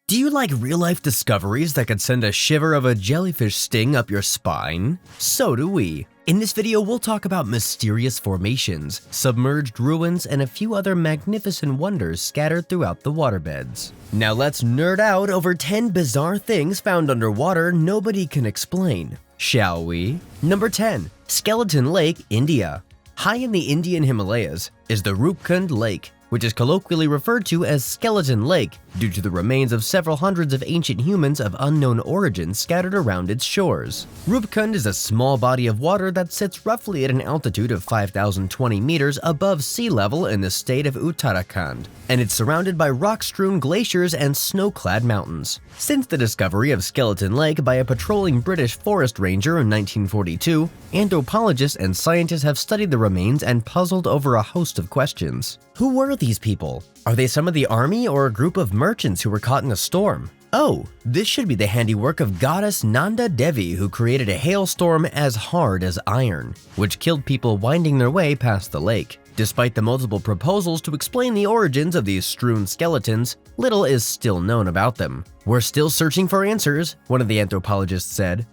Do you like real-life discoveries that could send a shiver-of-a-jellyfish sting up your spine? So do we. In this video, we'll talk about mysterious formations, submerged ruins, and a few other magnificent wonders scattered throughout the waterbeds. Now let's nerd out over 10 bizarre things found underwater nobody can explain, shall we? Number 10. Skeleton Lake, India. High in the Indian Himalayas is the Rupkund Lake, which is colloquially referred to as Skeleton Lake due to the remains of several hundreds of ancient humans of unknown origin scattered around its shores. Rupkund is a small body of water that sits roughly at an altitude of 5,020 meters above sea level in the state of Uttarakhand, and it's surrounded by rock-strewn glaciers and snow-clad mountains. Since the discovery of Skeleton Lake by a patrolling British forest ranger in 1942, anthropologists and scientists have studied the remains and puzzled over a host of questions. Who were these people? Are they some of the army or a group of merchants who were caught in a storm? Oh, this should be the handiwork of goddess Nanda Devi, who created a hailstorm as hard as iron, which killed people winding their way past the lake. Despite the multiple proposals to explain the origins of these strewn skeletons, little is still known about them. We're still searching for answers, one of the anthropologists said.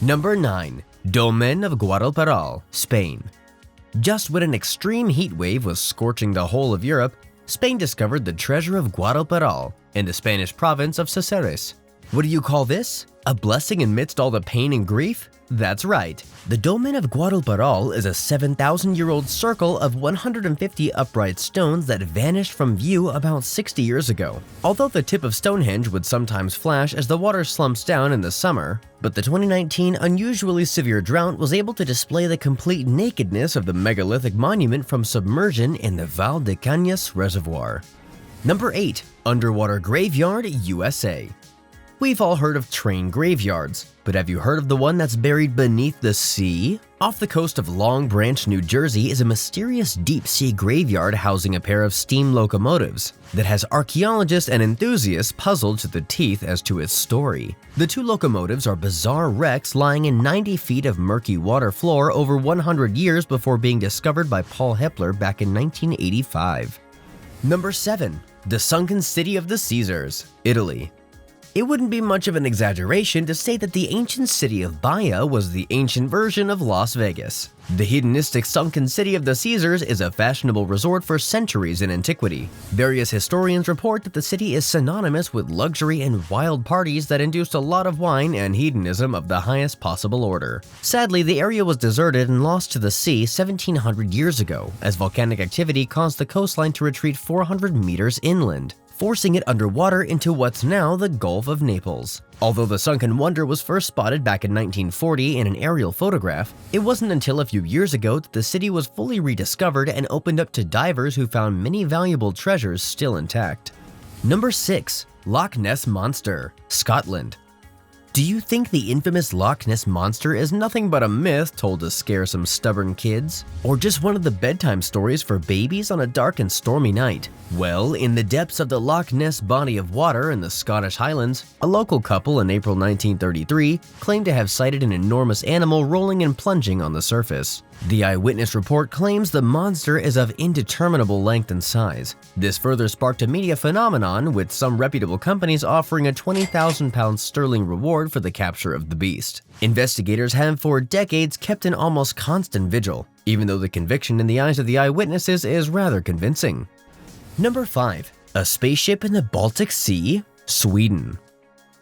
Number 9. Dolmen of Guadalperal, Spain. Just when an extreme heat wave was scorching the whole of Europe, Spain discovered the treasure of Guadalperal in the Spanish province of Cáceres. What do you call this? A blessing amidst all the pain and grief? That's right. The Dolmen of Guadalperal is a 7,000-year-old circle of 150 upright stones that vanished from view about 60 years ago. Although the tip of Stonehenge would sometimes flash as the water slumps down in the summer, but the 2019 unusually severe drought was able to display the complete nakedness of the megalithic monument from submersion in the Val de Cañas Reservoir. Number 8. Underwater Graveyard, USA. We've all heard of train graveyards, but have you heard of the one that's buried beneath the sea? Off the coast of Long Branch, New Jersey is a mysterious deep-sea graveyard housing a pair of steam locomotives that has archaeologists and enthusiasts puzzled to the teeth as to its story. The two locomotives are bizarre wrecks lying in 90 feet of murky water floor over 100 years before being discovered by Paul Hepler back in 1985. Number 7. The Sunken City of the Caesars, Italy. It wouldn't be much of an exaggeration to say that the ancient city of Baia was the ancient version of Las Vegas. The hedonistic sunken city of the Caesars is a fashionable resort for centuries in antiquity. Various historians report that the city is synonymous with luxury and wild parties that induced a lot of wine and hedonism of the highest possible order. Sadly, the area was deserted and lost to the sea 1,700 years ago, as volcanic activity caused the coastline to retreat 400 meters inland, forcing it underwater into what's now the Gulf of Naples. Although the sunken wonder was first spotted back in 1940 in an aerial photograph, it wasn't until a few years ago that the city was fully rediscovered and opened up to divers who found many valuable treasures still intact. Number 6. Loch Ness Monster, Scotland. Do you think the infamous Loch Ness Monster is nothing but a myth told to scare some stubborn kids? Or just one of the bedtime stories for babies on a dark and stormy night? Well, in the depths of the Loch Ness body of water in the Scottish Highlands, a local couple in April 1933 claimed to have sighted an enormous animal rolling and plunging on the surface. The eyewitness report claims the monster is of indeterminable length and size. This further sparked a media phenomenon, with some reputable companies offering a £20,000 sterling reward for the capture of the beast. Investigators have for decades kept an almost constant vigil, even though the conviction in the eyes of the eyewitnesses is rather convincing. Number 5. A spaceship in the Baltic Sea, Sweden.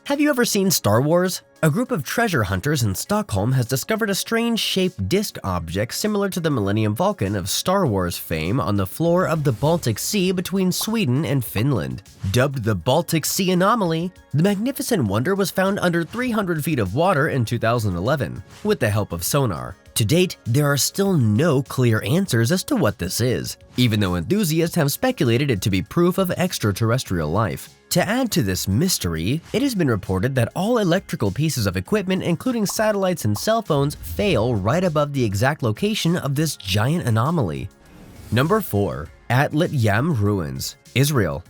Have you ever seen Star Wars? A group of treasure hunters in Stockholm has discovered a strange-shaped disc object similar to the Millennium Falcon of Star Wars fame on the floor of the Baltic Sea between Sweden and Finland. Dubbed the Baltic Sea anomaly, the magnificent wonder was found under 300 feet of water in 2011, with the help of sonar. To date, there are still no clear answers as to what this is, even though enthusiasts have speculated it to be proof of extraterrestrial life. To add to this mystery, it has been reported that all electrical pieces of equipment, including satellites and cell phones, fail right above the exact location of this giant anomaly. Number 4. Atlit Yam Ruins, Israel.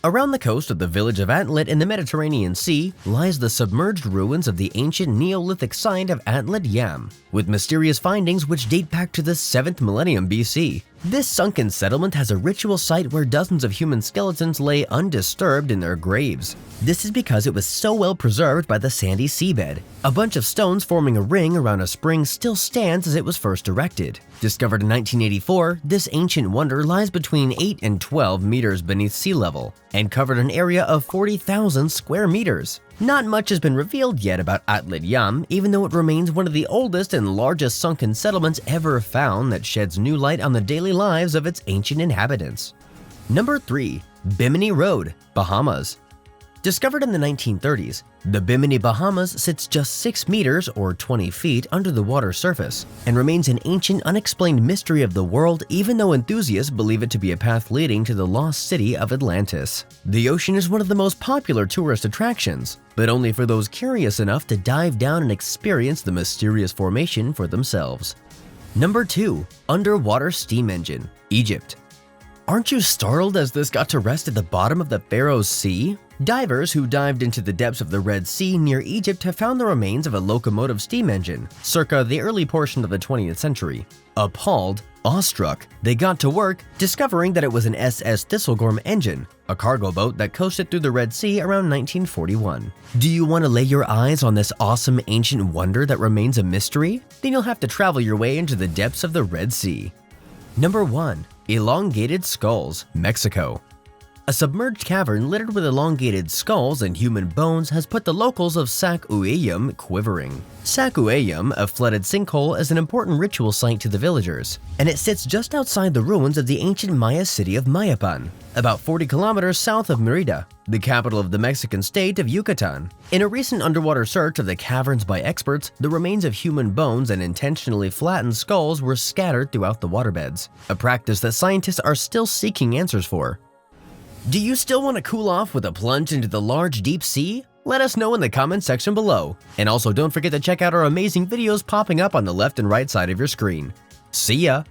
Around the coast of the village of Atlit in the Mediterranean Sea lies the submerged ruins of the ancient Neolithic site of Atlit Yam, with mysterious findings which date back to the 7th millennium BC. This sunken settlement has a ritual site where dozens of human skeletons lay undisturbed in their graves. This is because it was so well preserved by the sandy seabed. A bunch of stones forming a ring around a spring still stands as it was first erected. Discovered in 1984, this ancient wonder lies between 8 and 12 meters beneath sea level and covered an area of 40,000 square meters. Not much has been revealed yet about Atlit Yam, even though it remains one of the oldest and largest sunken settlements ever found that sheds new light on the daily lives of its ancient inhabitants. Number 3. Bimini Road, Bahamas. Discovered in the 1930s, the Bimini Bahamas sits just 6 meters or 20 feet under the water surface and remains an ancient unexplained mystery of the world, even though enthusiasts believe it to be a path leading to the lost city of Atlantis. The ocean is one of the most popular tourist attractions, but only for those curious enough to dive down and experience the mysterious formation for themselves. Number 2. Underwater Steam Engine, Egypt. Aren't you startled as this got to rest at the bottom of the Pharaoh's Sea? Divers who dived into the depths of the Red Sea near Egypt have found the remains of a locomotive steam engine, circa the early portion of the 20th century. Appalled, awestruck, they got to work, discovering that it was an SS Thistlegorm engine, a cargo boat that coasted through the Red Sea around 1941. Do you want to lay your eyes on this awesome ancient wonder that remains a mystery? Then you'll have to travel your way into the depths of the Red Sea. Number 1. Elongated Skulls, Mexico. A submerged cavern littered with elongated skulls and human bones has put the locals of Yam quivering. Yam, a flooded sinkhole, is an important ritual site to the villagers, and it sits just outside the ruins of the ancient Maya city of Mayapan, about 40 kilometers south of Mérida, the capital of the Mexican state of Yucatan. In a recent underwater search of the caverns by experts, the remains of human bones and intentionally flattened skulls were scattered throughout the waterbeds, a practice that scientists are still seeking answers for. Do you still want to cool off with a plunge into the large deep sea? Let us know in the comments section below. And also don't forget to check out our amazing videos popping up on the left and right side of your screen. See ya!